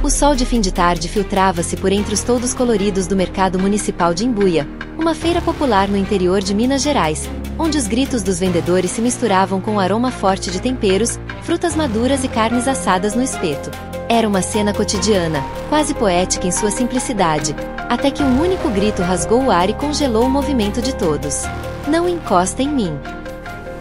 O sol de fim de tarde filtrava-se por entre os toldos coloridos do mercado municipal de Imbuia, uma feira popular no interior de Minas Gerais, onde os gritos dos vendedores se misturavam com o aroma forte de temperos, frutas maduras e carnes assadas no espeto. Era uma cena cotidiana, quase poética em sua simplicidade, até que um único grito rasgou o ar e congelou o movimento de todos. Não encosta em mim.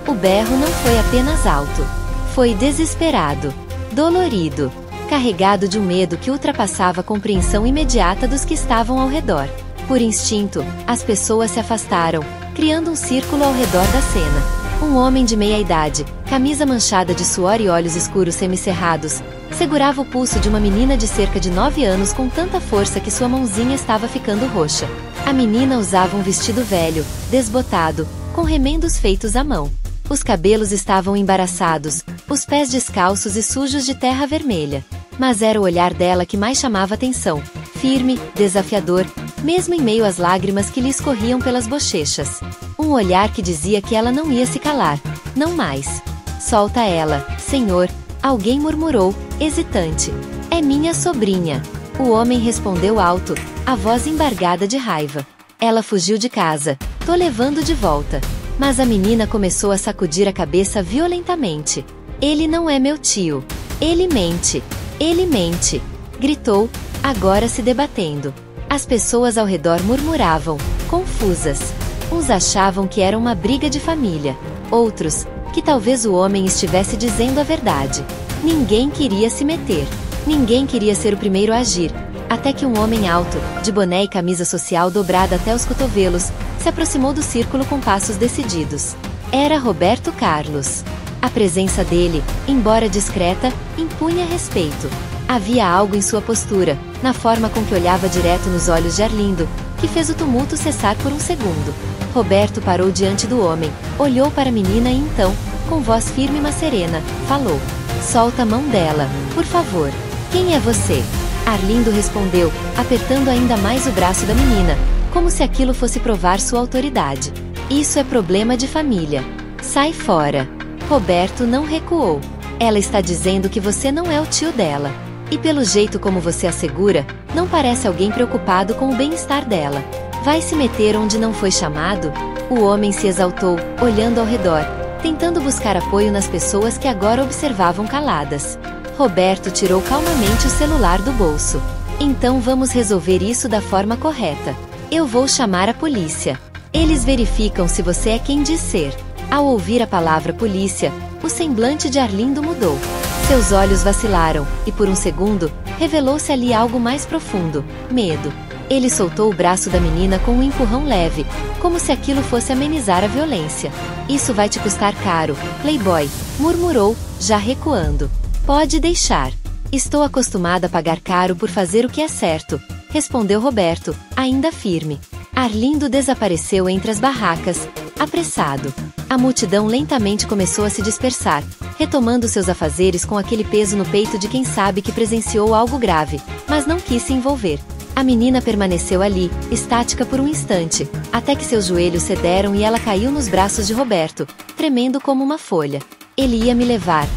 O berro não foi apenas alto. Foi desesperado, dolorido, carregado de um medo que ultrapassava a compreensão imediata dos que estavam ao redor. Por instinto, as pessoas se afastaram, criando um círculo ao redor da cena. Um homem de meia-idade, camisa manchada de suor e olhos escuros semicerrados, segurava o pulso de uma menina de cerca de 9 anos com tanta força que sua mãozinha estava ficando roxa. A menina usava um vestido velho, desbotado, com remendos feitos à mão. Os cabelos estavam embaraçados, os pés descalços e sujos de terra vermelha. Mas era o olhar dela que mais chamava atenção, firme, desafiador, mesmo em meio às lágrimas que lhe escorriam pelas bochechas. Um olhar que dizia que ela não ia se calar. Não mais. Solta ela, senhor, alguém murmurou, hesitante. É minha sobrinha. O homem respondeu alto, a voz embargada de raiva. Ela fugiu de casa. Tô levando de volta. Mas a menina começou a sacudir a cabeça violentamente. Ele não é meu tio. Ele mente. Ele mente. Gritou, agora se debatendo. As pessoas ao redor murmuravam, confusas. Uns achavam que era uma briga de família. Outros, que talvez o homem estivesse dizendo a verdade. Ninguém queria se meter. Ninguém queria ser o primeiro a agir. Até que um homem alto, de boné e camisa social dobrada até os cotovelos, se aproximou do círculo com passos decididos. Era Roberto Carlos. A presença dele, embora discreta, impunha respeito. Havia algo em sua postura, na forma com que olhava direto nos olhos de Arlindo, que fez o tumulto cessar por um segundo. Roberto parou diante do homem, olhou para a menina e então, com voz firme mas serena, falou. Solta a mão dela, por favor. Quem é você? Arlindo respondeu, apertando ainda mais o braço da menina, como se aquilo fosse provar sua autoridade. Isso é problema de família. Sai fora. Roberto não recuou. Ela está dizendo que você não é o tio dela. E pelo jeito como você assegura, não parece alguém preocupado com o bem-estar dela. Vai se meter onde não foi chamado? O homem se exaltou, olhando ao redor, tentando buscar apoio nas pessoas que agora observavam caladas. Roberto tirou calmamente o celular do bolso. Então vamos resolver isso da forma correta. Eu vou chamar a polícia. Eles verificam se você é quem diz ser. Ao ouvir a palavra polícia, o semblante de Arlindo mudou. Seus olhos vacilaram, e por um segundo, revelou-se ali algo mais profundo, medo. Ele soltou o braço da menina com um empurrão leve, como se aquilo fosse amenizar a violência. Isso vai te custar caro, playboy, murmurou, já recuando. Pode deixar. Estou acostumada a pagar caro por fazer o que é certo, respondeu Roberto, ainda firme. Arlindo desapareceu entre as barracas, apressado. A multidão lentamente começou a se dispersar, retomando seus afazeres com aquele peso no peito de quem sabe que presenciou algo grave, mas não quis se envolver. A menina permaneceu ali, estática por um instante, até que seus joelhos cederam e ela caiu nos braços de Roberto, tremendo como uma folha. Ele ia me levar.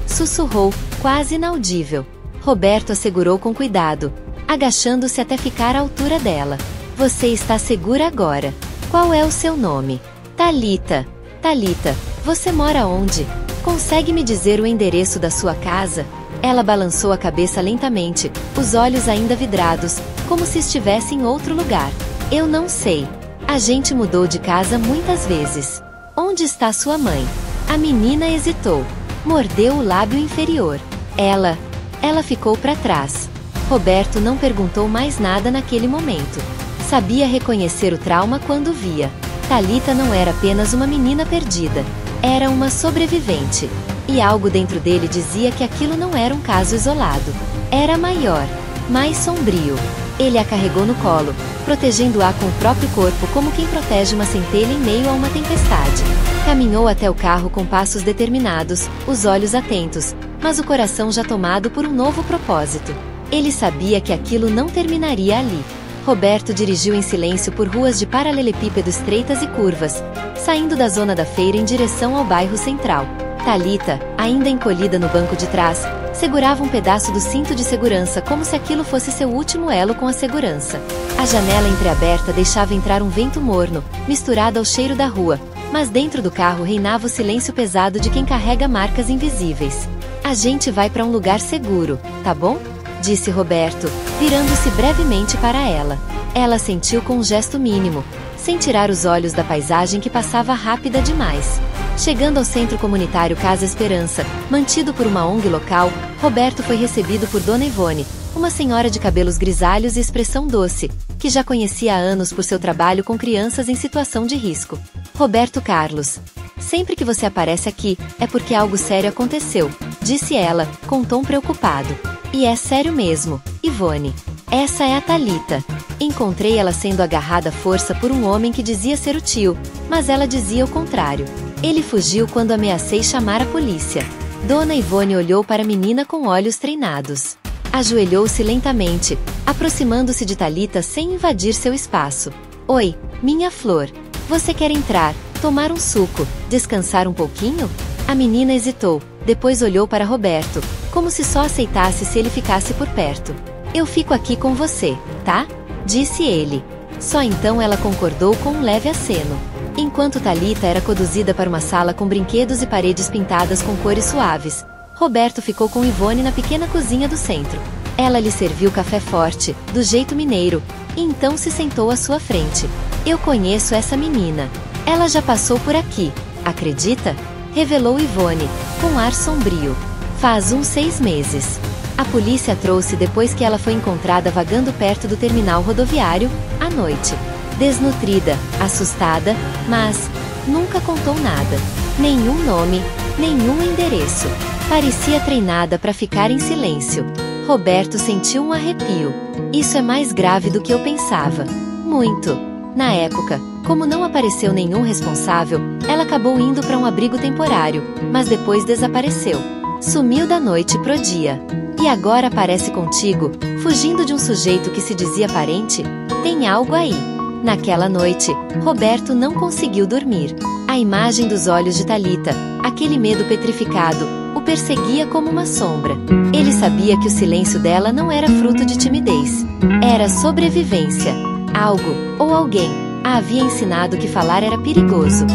Sussurrou, quase inaudível. Roberto a segurou com cuidado, agachando-se até ficar à altura dela. Você está segura agora. Qual é o seu nome? Thalita. Thalita, você mora onde? Consegue me dizer o endereço da sua casa? Ela balançou a cabeça lentamente, os olhos ainda vidrados, como se estivesse em outro lugar. Eu não sei. A gente mudou de casa muitas vezes. Onde está sua mãe? A menina hesitou. Mordeu o lábio inferior. Ela ficou para trás. Roberto não perguntou mais nada naquele momento. Sabia reconhecer o trauma quando via. Thalita não era apenas uma menina perdida. Era uma sobrevivente. E algo dentro dele dizia que aquilo não era um caso isolado. Era maior, mais sombrio. Ele a carregou no colo, protegendo-a com o próprio corpo como quem protege uma centelha em meio a uma tempestade. Caminhou até o carro com passos determinados, os olhos atentos, mas o coração já tomado por um novo propósito. Ele sabia que aquilo não terminaria ali. Roberto dirigiu em silêncio por ruas de paralelepípedo estreitas e curvas, saindo da zona da feira em direção ao bairro central. Thalita, ainda encolhida no banco de trás, Segurava um pedaço do cinto de segurança como se aquilo fosse seu último elo com a segurança. A janela entreaberta deixava entrar um vento morno, misturado ao cheiro da rua, mas dentro do carro reinava o silêncio pesado de quem carrega marcas invisíveis. A gente vai para um lugar seguro, tá bom? Disse Roberto, virando-se brevemente para ela. Ela assentiu com um gesto mínimo, sem tirar os olhos da paisagem que passava rápida demais. Chegando ao centro comunitário Casa Esperança, mantido por uma ONG local, Roberto foi recebido por Dona Ivone, uma senhora de cabelos grisalhos e expressão doce, que já conhecia há anos por seu trabalho com crianças em situação de risco. Roberto Carlos. Sempre que você aparece aqui, é porque algo sério aconteceu, disse ela, com tom preocupado. E é sério mesmo, Ivone. Essa é a Thalita. Encontrei ela sendo agarrada à força por um homem que dizia ser o tio, mas ela dizia o contrário. Ele fugiu quando ameacei chamar a polícia. Dona Ivone olhou para a menina com olhos treinados. Ajoelhou-se lentamente, aproximando-se de Thalita sem invadir seu espaço. Oi, minha flor. Você quer entrar, tomar um suco, descansar um pouquinho? A menina hesitou, depois olhou para Roberto, como se só aceitasse se ele ficasse por perto. Eu fico aqui com você, tá? Disse ele. Só então ela concordou com um leve aceno. Enquanto Thalita era conduzida para uma sala com brinquedos e paredes pintadas com cores suaves, Roberto ficou com Ivone na pequena cozinha do centro. Ela lhe serviu café forte, do jeito mineiro, e então se sentou à sua frente. Eu conheço essa menina. Ela já passou por aqui, acredita? Revelou Ivone, com ar sombrio. Faz uns 6 meses. A polícia a trouxe depois que ela foi encontrada vagando perto do terminal rodoviário, à noite. Desnutrida, assustada, mas nunca contou nada. Nenhum nome, nenhum endereço. Parecia treinada para ficar em silêncio. Roberto sentiu um arrepio. Isso é mais grave do que eu pensava. Muito. Na época, como não apareceu nenhum responsável, ela acabou indo para um abrigo temporário, mas depois desapareceu. Sumiu da noite pro dia. E agora aparece contigo, fugindo de um sujeito que se dizia parente? Tem algo aí. Naquela noite, Roberto não conseguiu dormir. A imagem dos olhos de Thalita, aquele medo petrificado, o perseguia como uma sombra. Ele sabia que o silêncio dela não era fruto de timidez. Era sobrevivência. Algo, ou alguém, a havia ensinado que falar era perigoso.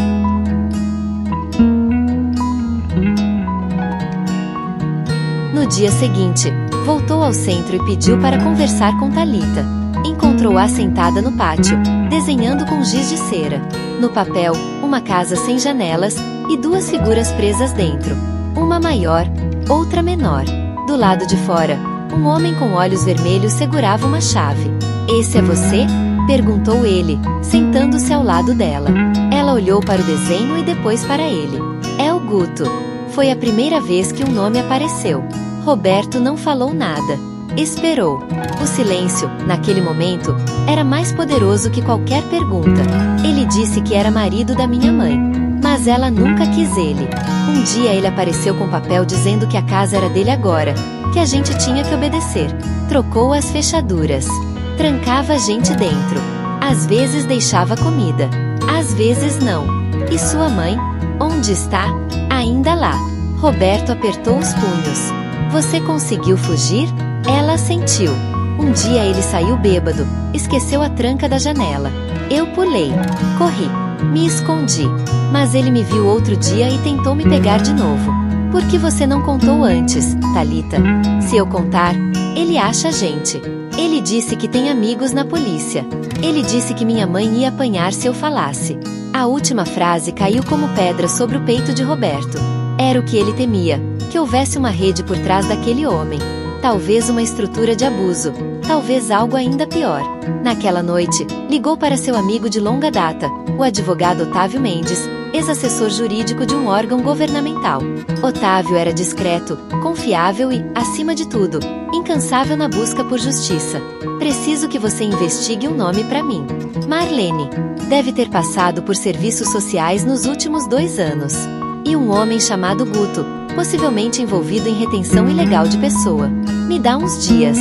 No dia seguinte, voltou ao centro e pediu para conversar com Thalita. Encontrou-a sentada no pátio, desenhando com giz de cera. No papel, uma casa sem janelas e 2 figuras presas dentro. Uma maior, outra menor. Do lado de fora, um homem com olhos vermelhos segurava uma chave. Esse é você? Perguntou ele, sentando-se ao lado dela. Ela olhou para o desenho e depois para ele. É o Guto. Foi a primeira vez que um nome apareceu. Roberto não falou nada. Esperou. O silêncio, naquele momento, era mais poderoso que qualquer pergunta. Ele disse que era marido da minha mãe. Mas ela nunca quis ele. Um dia ele apareceu com papel dizendo que a casa era dele agora, que a gente tinha que obedecer. Trocou as fechaduras. Trancava a gente dentro. Às vezes deixava comida. Às vezes não. E sua mãe? Onde está? Ainda lá. Roberto apertou os punhos. Você conseguiu fugir? Ela assentiu. Um dia ele saiu bêbado, esqueceu a tranca da janela. Eu pulei. Corri. Me escondi. Mas ele me viu outro dia e tentou me pegar de novo. Por que você não contou antes, Thalita? Se eu contar, ele acha a gente. Ele disse que tem amigos na polícia. Ele disse que minha mãe ia apanhar se eu falasse. A última frase caiu como pedra sobre o peito de Roberto. Era o que ele temia, que houvesse uma rede por trás daquele homem. Talvez uma estrutura de abuso, talvez algo ainda pior. Naquela noite, ligou para seu amigo de longa data, o advogado Otávio Mendes, ex-assessor jurídico de um órgão governamental. Otávio era discreto, confiável e, acima de tudo, incansável na busca por justiça. Preciso que você investigue um nome para mim. Marlene. Deve ter passado por serviços sociais nos últimos 2 anos. E um homem chamado Guto, possivelmente envolvido em retenção ilegal de pessoa. Me dá uns dias.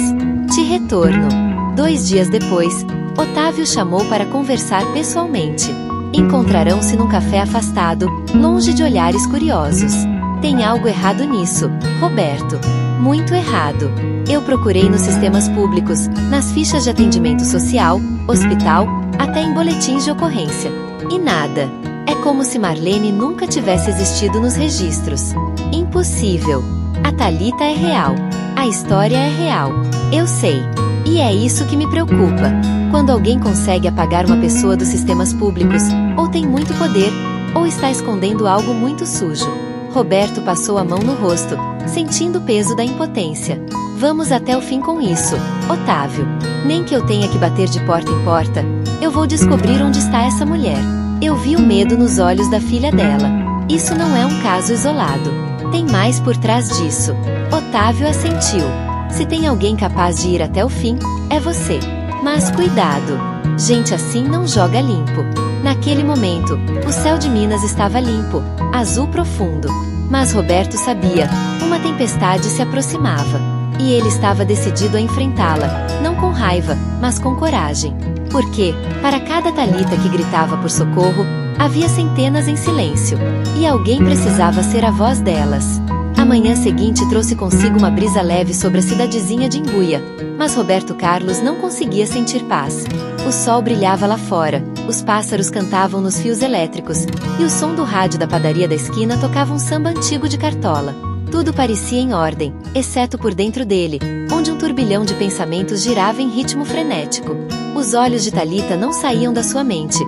Te retorno. 2 dias depois, Otávio chamou para conversar pessoalmente. Encontrarão-se num café afastado, longe de olhares curiosos. Tem algo errado nisso, Roberto. Muito errado. Eu procurei nos sistemas públicos, nas fichas de atendimento social, hospital, até em boletins de ocorrência. E nada. É como se Marlene nunca tivesse existido nos registros. Impossível. A Thalita é real. A história é real. Eu sei. E é isso que me preocupa. Quando alguém consegue apagar uma pessoa dos sistemas públicos, ou tem muito poder, ou está escondendo algo muito sujo. Roberto passou a mão no rosto, sentindo o peso da impotência. Vamos até o fim com isso, Otávio. Nem que eu tenha que bater de porta em porta, eu vou descobrir onde está essa mulher. Eu vi o medo nos olhos da filha dela. Isso não é um caso isolado. Tem mais por trás disso. Otávio assentiu. Se tem alguém capaz de ir até o fim, é você. Mas cuidado. Gente assim não joga limpo. Naquele momento, o céu de Minas estava limpo, azul profundo. Mas Roberto sabia, uma tempestade se aproximava. E ele estava decidido a enfrentá-la, não com raiva, mas com coragem. Porque, para cada Thalita que gritava por socorro, havia centenas em silêncio. E alguém precisava ser a voz delas. A manhã seguinte trouxe consigo uma brisa leve sobre a cidadezinha de Imbuia. Mas Roberto Carlos não conseguia sentir paz. O sol brilhava lá fora, os pássaros cantavam nos fios elétricos, e o som do rádio da padaria da esquina tocava um samba antigo de Cartola. Tudo parecia em ordem, exceto por dentro dele, onde um turbilhão de pensamentos girava em ritmo frenético. Os olhos de Thalita não saíam da sua mente.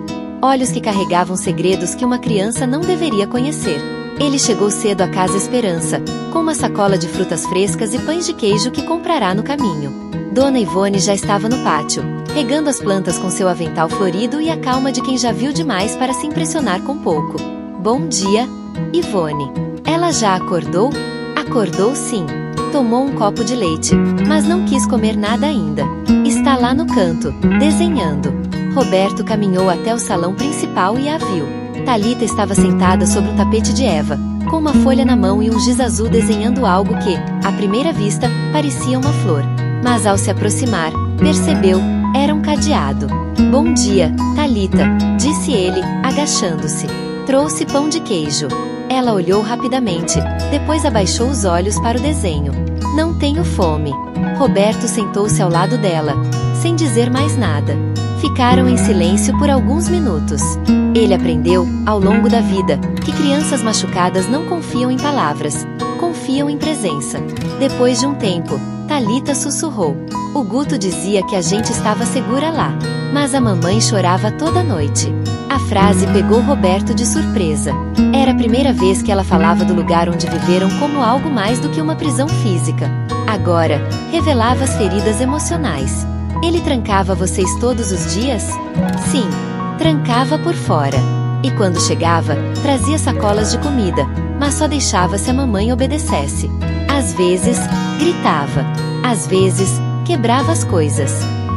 Olhos que carregavam segredos que uma criança não deveria conhecer. Ele chegou cedo à Casa Esperança, com uma sacola de frutas frescas e pães de queijo que comprará no caminho. Dona Ivone já estava no pátio, regando as plantas com seu avental florido e a calma de quem já viu demais para se impressionar com pouco. Bom dia, Ivone. Ela já acordou? Acordou sim. Tomou um copo de leite, mas não quis comer nada ainda. Está lá no canto, desenhando. Roberto caminhou até o salão principal e a viu. Thalita estava sentada sobre um tapete de Eva, com uma folha na mão e um giz azul desenhando algo que, à primeira vista, parecia uma flor. Mas ao se aproximar, percebeu, era um cadeado. Bom dia, Thalita, disse ele, agachando-se. Trouxe pão de queijo. Ela olhou rapidamente, depois abaixou os olhos para o desenho. Não tenho fome. Roberto sentou-se ao lado dela, sem dizer mais nada. Ficaram em silêncio por alguns minutos. Ele aprendeu, ao longo da vida, que crianças machucadas não confiam em palavras, confiam em presença. Depois de um tempo, Thalita sussurrou. O Guto dizia que a gente estava segura lá, mas a mamãe chorava toda noite. A frase pegou Roberto de surpresa. Era a primeira vez que ela falava do lugar onde viveram como algo mais do que uma prisão física. Agora, revelava as feridas emocionais. Ele trancava vocês todos os dias? Sim, trancava por fora. E quando chegava, trazia sacolas de comida, mas só deixava se a mamãe obedecesse. Às vezes, gritava. Às vezes, quebrava as coisas.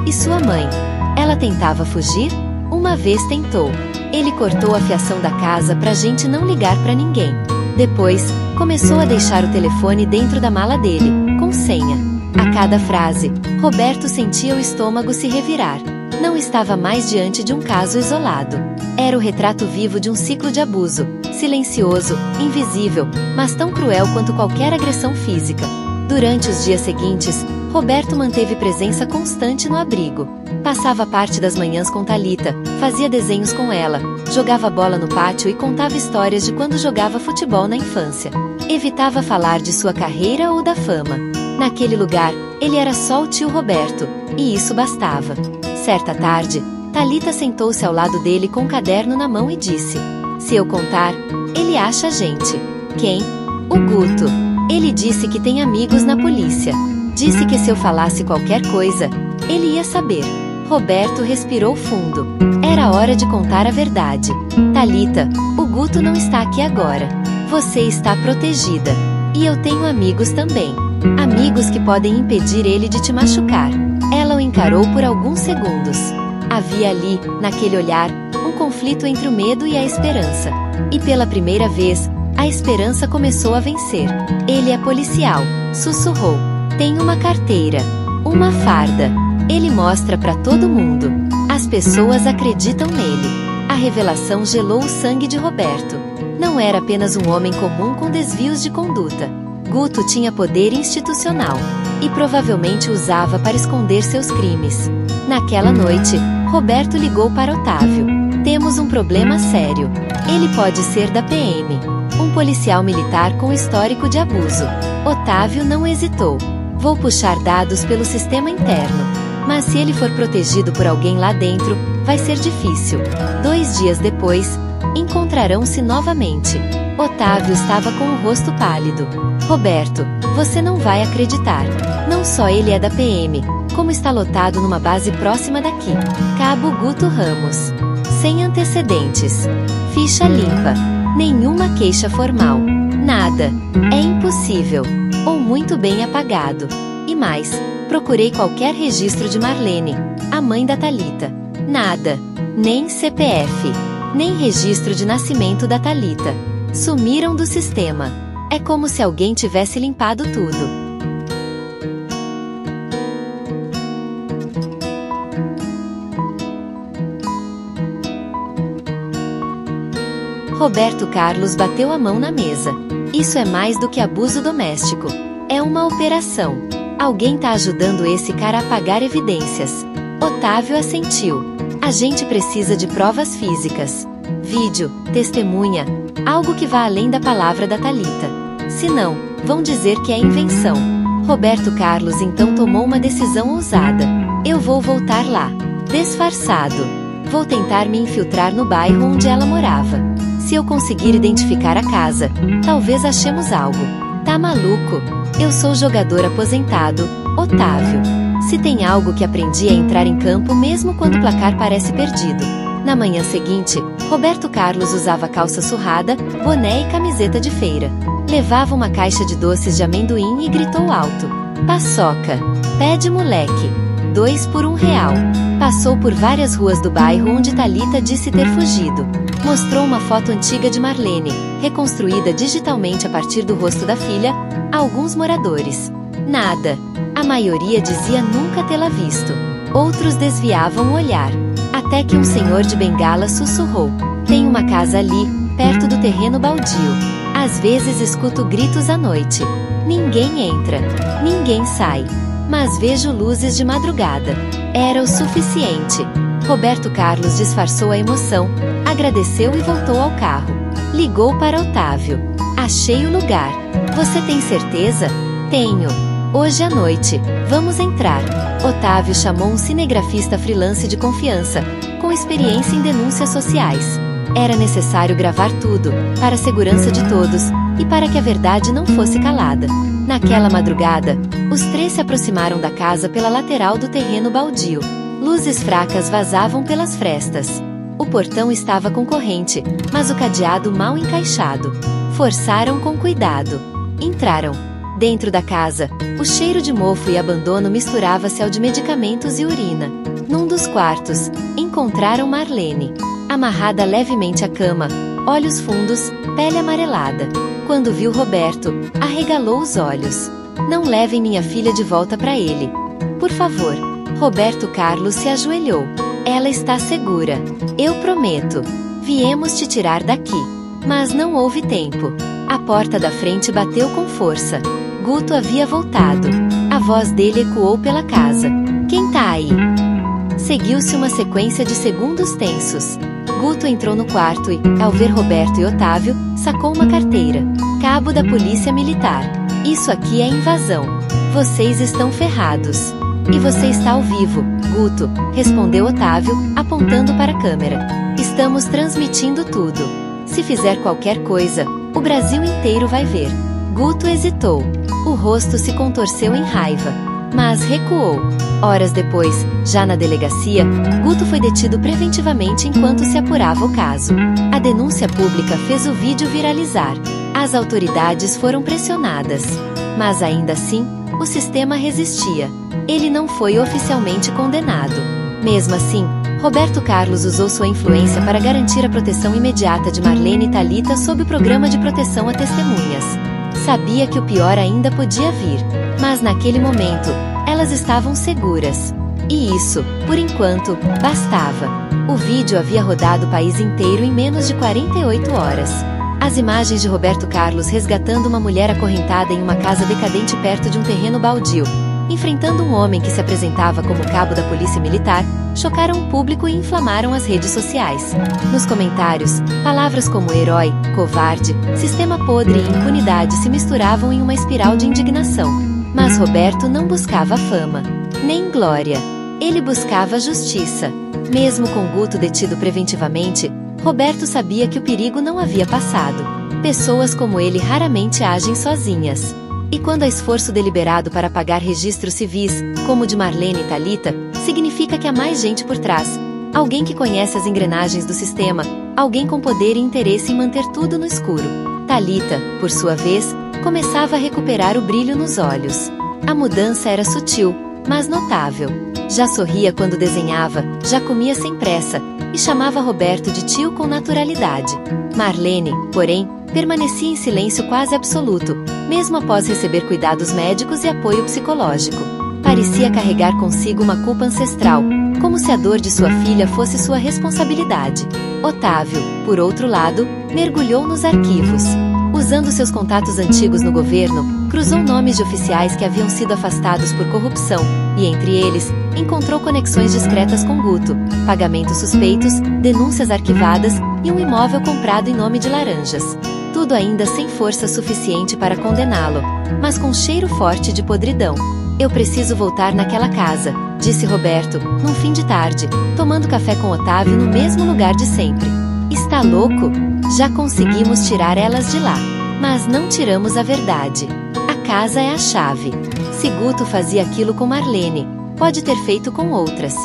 E sua mãe? Ela tentava fugir? Uma vez tentou. Ele cortou a fiação da casa pra gente não ligar pra ninguém. Depois, começou a deixar o telefone dentro da mala dele, com senha. A cada frase, Roberto sentia o estômago se revirar. Não estava mais diante de um caso isolado. Era o retrato vivo de um ciclo de abuso, silencioso, invisível, mas tão cruel quanto qualquer agressão física. Durante os dias seguintes, Roberto manteve presença constante no abrigo. Passava parte das manhãs com Thalita, fazia desenhos com ela, jogava bola no pátio e contava histórias de quando jogava futebol na infância. Evitava falar de sua carreira ou da fama. Naquele lugar, ele era só o tio Roberto, e isso bastava. Certa tarde, Thalita sentou-se ao lado dele com um caderno na mão e disse: se eu contar, ele acha a gente. Quem? O Guto. Ele disse que tem amigos na polícia. Disse que se eu falasse qualquer coisa, ele ia saber. Roberto respirou fundo. Era hora de contar a verdade. Thalita, o Guto não está aqui agora. Você está protegida. E eu tenho amigos também. Amigos que podem impedir ele de te machucar. Ela o encarou por alguns segundos. Havia ali, naquele olhar, um conflito entre o medo e a esperança. E pela primeira vez, a esperança começou a vencer. Ele é policial, sussurrou. Tem uma carteira, uma farda. Ele mostra para todo mundo. As pessoas acreditam nele. A revelação gelou o sangue de Roberto. Não era apenas um homem comum com desvios de conduta. Guto tinha poder institucional e provavelmente o usava para esconder seus crimes. Naquela noite, Roberto ligou para Otávio. Temos um problema sério. Ele pode ser da PM. Um policial militar com histórico de abuso. Otávio não hesitou. Vou puxar dados pelo sistema interno. Mas se ele for protegido por alguém lá dentro, vai ser difícil. 2 dias depois, encontrarão-se novamente. Otávio estava com o rosto pálido. Roberto, você não vai acreditar. Não só ele é da PM, como está lotado numa base próxima daqui. Cabo Guto Ramos. Sem antecedentes. Ficha limpa. Nenhuma queixa formal. Nada. É impossível. Ou muito bem apagado. E mais, procurei qualquer registro de Marlene, a mãe da Thalita. Nada. Nem CPF. Nem registro de nascimento da Thalita. Sumiram do sistema. É como se alguém tivesse limpado tudo. Roberto Carlos bateu a mão na mesa. Isso é mais do que abuso doméstico. É uma operação. Alguém tá ajudando esse cara a apagar evidências. Otávio assentiu. A gente precisa de provas físicas. Vídeo, testemunha, algo que vá além da palavra da Thalita. Se não, vão dizer que é invenção. Roberto Carlos então tomou uma decisão ousada. Eu vou voltar lá. Disfarçado. Vou tentar me infiltrar no bairro onde ela morava. Se eu conseguir identificar a casa, talvez achemos algo. Tá maluco? Eu sou jogador aposentado, Otávio. Se tem algo que aprendi é entrar em campo mesmo quando o placar parece perdido. Na manhã seguinte, Roberto Carlos usava calça surrada, boné e camiseta de feira. Levava uma caixa de doces de amendoim e gritou alto. Paçoca. Pede moleque. 2 por R$1. Passou por várias ruas do bairro onde Thalita disse ter fugido. Mostrou uma foto antiga de Marlene, reconstruída digitalmente a partir do rosto da filha, a alguns moradores. Nada. A maioria dizia nunca tê-la visto. Outros desviavam o olhar. Até que um senhor de bengala sussurrou. Tem uma casa ali, perto do terreno baldio. Às vezes escuto gritos à noite. Ninguém entra. Ninguém sai. Mas vejo luzes de madrugada. Era o suficiente. Roberto Carlos disfarçou a emoção, agradeceu e voltou ao carro. Ligou para Otávio. Achei o lugar. Você tem certeza? Tenho. Hoje à noite. Vamos entrar. Otávio chamou um cinegrafista freelance de confiança, com experiência em denúncias sociais. Era necessário gravar tudo, para a segurança de todos, e para que a verdade não fosse calada. Naquela madrugada, os 3 se aproximaram da casa pela lateral do terreno baldio. Luzes fracas vazavam pelas frestas. O portão estava com corrente, mas o cadeado mal encaixado. Forçaram com cuidado. Entraram. Dentro da casa, o cheiro de mofo e abandono misturava-se ao de medicamentos e urina. Num dos quartos, encontraram Marlene. Amarrada levemente à cama, olhos fundos, pele amarelada. Quando viu Roberto, arregalou os olhos. Não levem minha filha de volta para ele. Por favor. Roberto Carlos se ajoelhou. Ela está segura. Eu prometo. Viemos te tirar daqui. Mas não houve tempo. A porta da frente bateu com força. Guto havia voltado. A voz dele ecoou pela casa. Quem tá aí? Seguiu-se uma sequência de segundos tensos. Guto entrou no quarto e, ao ver Roberto e Otávio, sacou uma carteira. Cabo da Polícia Militar. Isso aqui é invasão. Vocês estão ferrados. E você está ao vivo, Guto, respondeu Otávio, apontando para a câmera. Estamos transmitindo tudo. Se fizer qualquer coisa, o Brasil inteiro vai ver. Guto hesitou. O rosto se contorceu em raiva. Mas recuou. Horas depois, já na delegacia, Guto foi detido preventivamente enquanto se apurava o caso. A denúncia pública fez o vídeo viralizar. As autoridades foram pressionadas. Mas ainda assim, o sistema resistia. Ele não foi oficialmente condenado. Mesmo assim, Roberto Carlos usou sua influência para garantir a proteção imediata de Marlene e Thalita sob o programa de proteção a testemunhas. Sabia que o pior ainda podia vir, mas naquele momento, elas estavam seguras. E isso, por enquanto, bastava. O vídeo havia rodado o país inteiro em menos de 48 horas. As imagens de Roberto Carlos resgatando uma mulher acorrentada em uma casa decadente perto de um terreno baldio, enfrentando um homem que se apresentava como cabo da polícia militar, chocaram o público e inflamaram as redes sociais. Nos comentários, palavras como herói, covarde, sistema podre e impunidade se misturavam em uma espiral de indignação. Mas Roberto não buscava fama, nem glória. Ele buscava justiça. Mesmo com Guto detido preventivamente, Roberto sabia que o perigo não havia passado. Pessoas como ele raramente agem sozinhas. E quando há esforço deliberado para apagar registros civis, como o de Marlene e Thalita, significa que há mais gente por trás. Alguém que conhece as engrenagens do sistema, alguém com poder e interesse em manter tudo no escuro. Thalita, por sua vez, começava a recuperar o brilho nos olhos. A mudança era sutil, mas notável. Já sorria quando desenhava, já comia sem pressa, e chamava Roberto de tio com naturalidade. Marlene, porém, permanecia em silêncio quase absoluto, mesmo após receber cuidados médicos e apoio psicológico. Parecia carregar consigo uma culpa ancestral, como se a dor de sua filha fosse sua responsabilidade. Otávio, por outro lado, mergulhou nos arquivos. Usando seus contatos antigos no governo, cruzou nomes de oficiais que haviam sido afastados por corrupção, e entre eles, encontrou conexões discretas com Guto, pagamentos suspeitos, denúncias arquivadas e um imóvel comprado em nome de Laranjas. Tudo ainda sem força suficiente para condená-lo, mas com cheiro forte de podridão. Eu preciso voltar naquela casa, disse Roberto, num fim de tarde, tomando café com Otávio no mesmo lugar de sempre. Está louco? Já conseguimos tirar elas de lá. Mas não tiramos a verdade. A casa é a chave. Se Guto fazia aquilo com Marlene, pode ter feito com outras.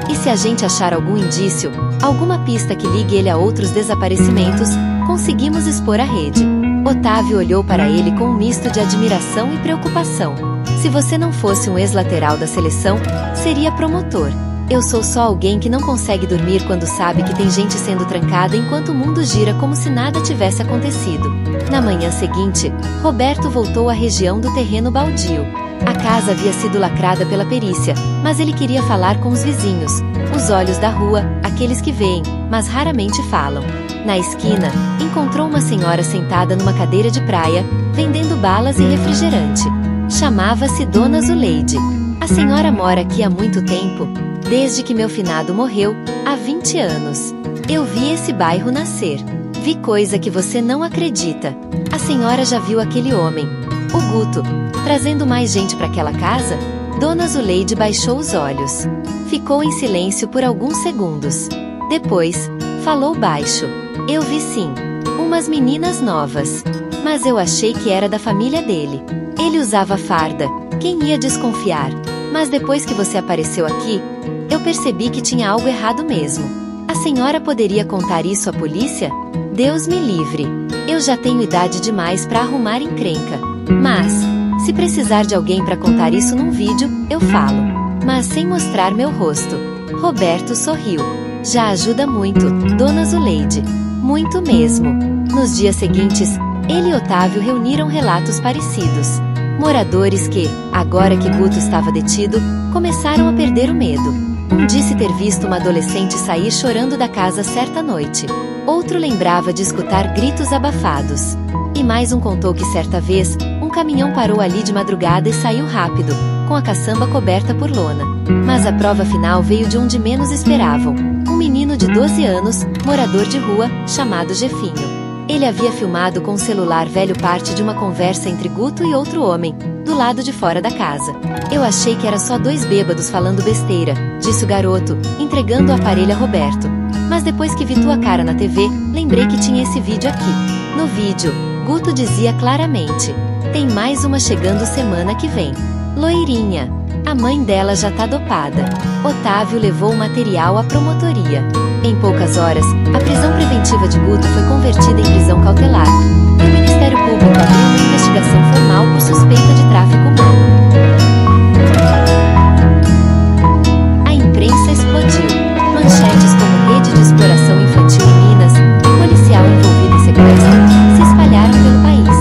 E se a gente achar algum indício, alguma pista que ligue ele a outros desaparecimentos, conseguimos expor a rede. Otávio olhou para ele com um misto de admiração e preocupação. Se você não fosse um ex-lateral da seleção, seria promotor. Eu sou só alguém que não consegue dormir quando sabe que tem gente sendo trancada enquanto o mundo gira como se nada tivesse acontecido. Na manhã seguinte, Roberto voltou à região do terreno baldio. A casa havia sido lacrada pela perícia, mas ele queria falar com os vizinhos, os olhos da rua, aqueles que veem, mas raramente falam. Na esquina, encontrou uma senhora sentada numa cadeira de praia, vendendo balas e refrigerante. Chamava-se Dona Zuleide. A senhora mora aqui há muito tempo, desde que meu finado morreu, há 20 anos. Eu vi esse bairro nascer. Vi coisa que você não acredita. A senhora já viu aquele homem, o Guto, trazendo mais gente para aquela casa? Dona Zuleide baixou os olhos. Ficou em silêncio por alguns segundos. Depois, falou baixo. Eu vi sim. Umas meninas novas. Mas eu achei que era da família dele. Ele usava farda. Quem ia desconfiar? Mas depois que você apareceu aqui, eu percebi que tinha algo errado mesmo. A senhora poderia contar isso à polícia? Deus me livre. Eu já tenho idade demais para arrumar encrenca. Mas, se precisar de alguém para contar isso num vídeo, eu falo. Mas sem mostrar meu rosto. Roberto sorriu. Já ajuda muito, Dona Zuleide. Muito mesmo. Nos dias seguintes, ele e Otávio reuniram relatos parecidos. Moradores que, agora que Guto estava detido, começaram a perder o medo. Um disse ter visto uma adolescente sair chorando da casa certa noite. Outro lembrava de escutar gritos abafados. E mais um contou que certa vez, um caminhão parou ali de madrugada e saiu rápido, com a caçamba coberta por lona. Mas a prova final veio de onde menos esperavam. Um menino de 12 anos, morador de rua, chamado Jefinho. Ele havia filmado com o celular velho parte de uma conversa entre Guto e outro homem, do lado de fora da casa. Eu achei que era só dois bêbados falando besteira, disse o garoto, entregando o aparelho a Roberto. Mas depois que vi tua cara na TV, lembrei que tinha esse vídeo aqui. No vídeo, Guto dizia claramente: tem mais uma chegando semana que vem. Loirinha. A mãe dela já tá dopada. Otávio levou o material à promotoria. Em poucas horas, a prisão preventiva de Guto foi convertida em prisão cautelar. E o Ministério Público abriu uma investigação formal por suspeita de tráfico humano. A imprensa explodiu. Manchetes como rede de exploração infantil em Minas, policial envolvido em sequestro, se espalharam pelo país.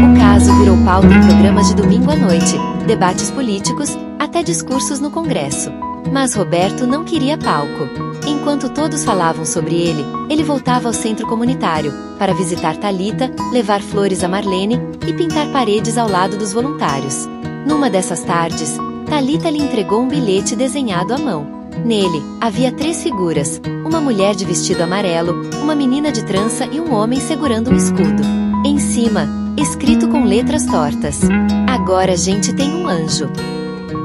O caso virou pauta em programas de domingo à noite, debates políticos, até discursos no Congresso. Mas Roberto não queria palco. Enquanto todos falavam sobre ele, ele voltava ao centro comunitário, para visitar Thalita, levar flores a Marlene e pintar paredes ao lado dos voluntários. Numa dessas tardes, Thalita lhe entregou um bilhete desenhado à mão. Nele, havia 3 figuras, uma mulher de vestido amarelo, uma menina de trança e um homem segurando um escudo. Em cima, escrito com letras tortas: "Agora a gente tem um anjo."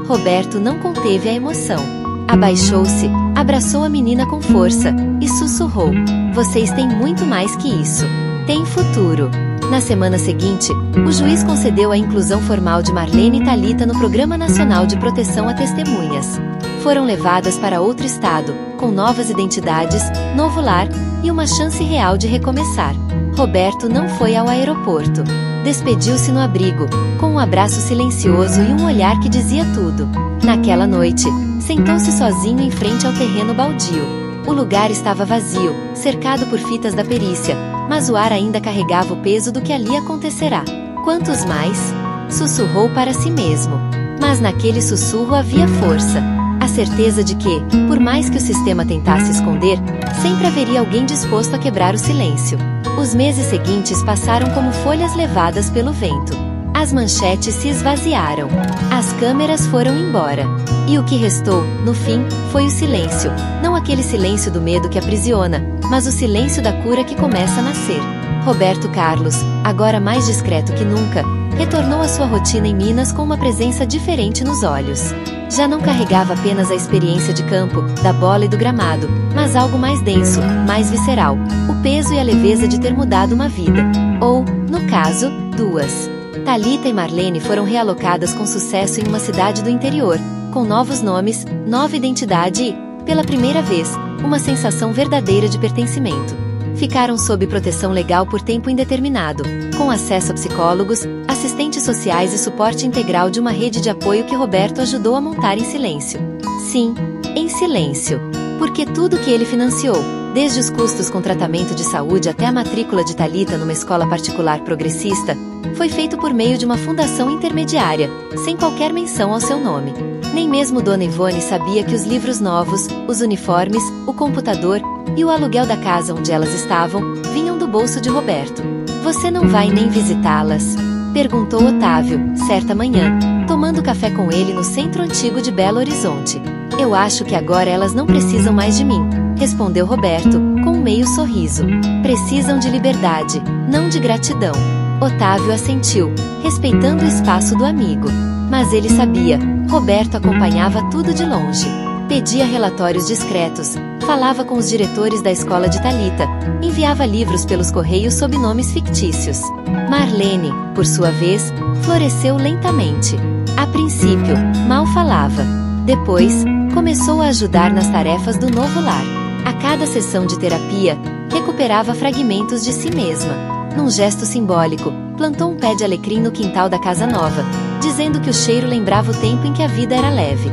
Roberto não conteve a emoção. Abaixou-se, abraçou a menina com força e sussurrou: "Vocês têm muito mais que isso. Têm futuro." Na semana seguinte, o juiz concedeu a inclusão formal de Marlene e Thalita no Programa Nacional de Proteção a Testemunhas. Foram levadas para outro estado, com novas identidades, novo lar e uma chance real de recomeçar. Roberto não foi ao aeroporto. Despediu-se no abrigo, com um abraço silencioso e um olhar que dizia tudo. Naquela noite, sentou-se sozinho em frente ao terreno baldio. O lugar estava vazio, cercado por fitas da perícia, mas o ar ainda carregava o peso do que ali acontecerá. "Quantos mais?" sussurrou para si mesmo. Mas naquele sussurro havia força. A certeza de que, por mais que o sistema tentasse esconder, sempre haveria alguém disposto a quebrar o silêncio. Os meses seguintes passaram como folhas levadas pelo vento. As manchetes se esvaziaram. As câmeras foram embora. E o que restou, no fim, foi o silêncio. Não aquele silêncio do medo que aprisiona, mas o silêncio da cura que começa a nascer. Roberto Carlos, agora mais discreto que nunca, retornou à sua rotina em Minas com uma presença diferente nos olhos. Já não carregava apenas a experiência de campo, da bola e do gramado, mas algo mais denso, mais visceral, o peso e a leveza de ter mudado uma vida. Ou, no caso, 2. Thalita e Marlene foram realocadas com sucesso em uma cidade do interior, com novos nomes, nova identidade e, pela primeira vez, uma sensação verdadeira de pertencimento. Ficaram sob proteção legal por tempo indeterminado, com acesso a psicólogos, assistentes sociais e suporte integral de uma rede de apoio que Roberto ajudou a montar em silêncio. Sim, em silêncio. Porque tudo que ele financiou, desde os custos com tratamento de saúde até a matrícula de Thalita numa escola particular progressista, foi feito por meio de uma fundação intermediária, sem qualquer menção ao seu nome. Nem mesmo Dona Ivone sabia que os livros novos, os uniformes, o computador e o aluguel da casa onde elas estavam, vinham do bolso de Roberto. "Você não vai nem visitá-las?" perguntou Otávio, certa manhã, tomando café com ele no centro antigo de Belo Horizonte. "Eu acho que agora elas não precisam mais de mim", respondeu Roberto, com um meio sorriso. "Precisam de liberdade, não de gratidão." Otávio assentiu, respeitando o espaço do amigo. Mas ele sabia, Roberto acompanhava tudo de longe. Pedia relatórios discretos, falava com os diretores da escola de Thalita, enviava livros pelos correios sob nomes fictícios. Marlene, por sua vez, floresceu lentamente. A princípio, mal falava. Depois, começou a ajudar nas tarefas do novo lar. A cada sessão de terapia, recuperava fragmentos de si mesma. Num gesto simbólico, plantou um pé de alecrim no quintal da casa nova, dizendo que o cheiro lembrava o tempo em que a vida era leve.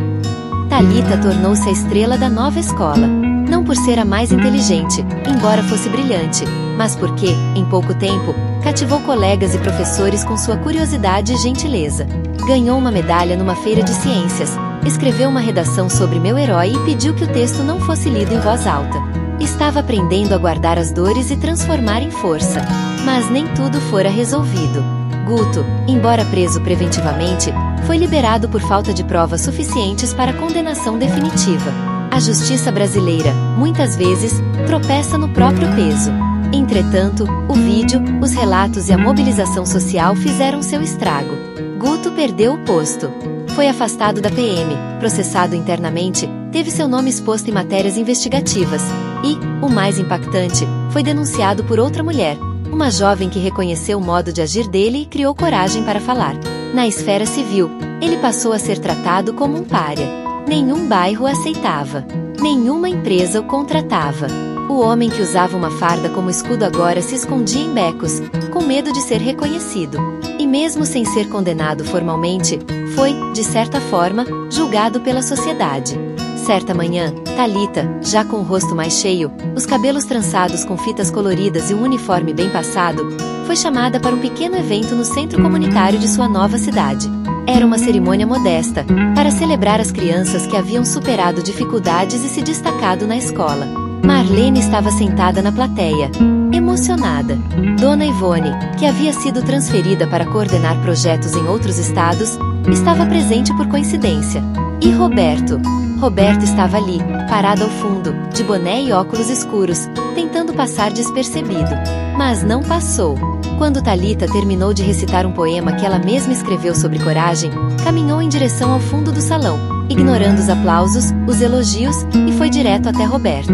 Thalita tornou-se a estrela da nova escola. Não por ser a mais inteligente, embora fosse brilhante, mas porque, em pouco tempo, cativou colegas e professores com sua curiosidade e gentileza. Ganhou uma medalha numa feira de ciências, escreveu uma redação sobre meu herói e pediu que o texto não fosse lido em voz alta. Estava aprendendo a guardar as dores e transformar em força. Mas nem tudo fora resolvido. Guto, embora preso preventivamente, foi liberado por falta de provas suficientes para condenação definitiva. A justiça brasileira, muitas vezes, tropeça no próprio peso. Entretanto, o vídeo, os relatos e a mobilização social fizeram seu estrago. Guto perdeu o posto. Foi afastado da PM, processado internamente, teve seu nome exposto em matérias investigativas e, o mais impactante, foi denunciado por outra mulher, uma jovem que reconheceu o modo de agir dele e criou coragem para falar. Na esfera civil, ele passou a ser tratado como um pária. Nenhum bairro o aceitava. Nenhuma empresa o contratava. O homem que usava uma farda como escudo agora se escondia em becos, com medo de ser reconhecido. E mesmo sem ser condenado formalmente, foi, de certa forma, julgado pela sociedade. Certa manhã, Thalita, já com o rosto mais cheio, os cabelos trançados com fitas coloridas e um uniforme bem passado, foi chamada para um pequeno evento no centro comunitário de sua nova cidade. Era uma cerimônia modesta, para celebrar as crianças que haviam superado dificuldades e se destacado na escola. Marlene estava sentada na plateia, emocionada. Dona Ivone, que havia sido transferida para coordenar projetos em outros estados, estava presente por coincidência. E Roberto? Roberto estava ali, parado ao fundo, de boné e óculos escuros, tentando passar despercebido. Mas não passou. Quando Thalita terminou de recitar um poema que ela mesma escreveu sobre coragem, caminhou em direção ao fundo do salão, ignorando os aplausos, os elogios, e foi direto até Roberto.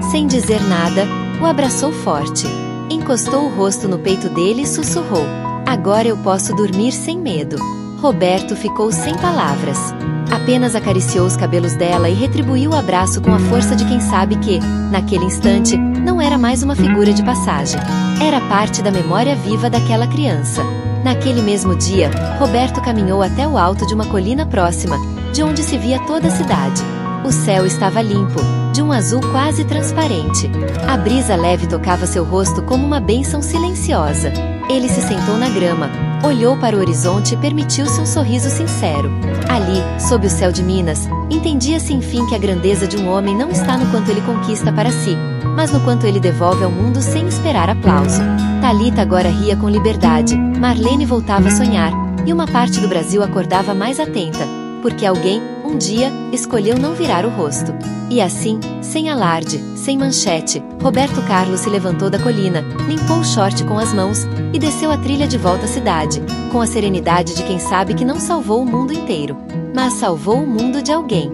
Sem dizer nada, o abraçou forte. Encostou o rosto no peito dele e sussurrou: "Agora eu posso dormir sem medo." Roberto ficou sem palavras. Apenas acariciou os cabelos dela e retribuiu o abraço com a força de quem sabe que, naquele instante, não era mais uma figura de passagem. Era parte da memória viva daquela criança. Naquele mesmo dia, Roberto caminhou até o alto de uma colina próxima, de onde se via toda a cidade. O céu estava limpo, de um azul quase transparente. A brisa leve tocava seu rosto como uma bênção silenciosa. Ele se sentou na grama, olhou para o horizonte e permitiu-se um sorriso sincero. Ali, sob o céu de Minas, entendia-se enfim que a grandeza de um homem não está no quanto ele conquista para si, mas no quanto ele devolve ao mundo sem esperar aplauso. Thalita agora ria com liberdade, Marlene voltava a sonhar, e uma parte do Brasil acordava mais atenta, porque alguém, um dia, escolheu não virar o rosto. E assim, sem alarde, sem manchete, Roberto Carlos se levantou da colina, limpou o short com as mãos e desceu a trilha de volta à cidade, com a serenidade de quem sabe que não salvou o mundo inteiro, mas salvou o mundo de alguém.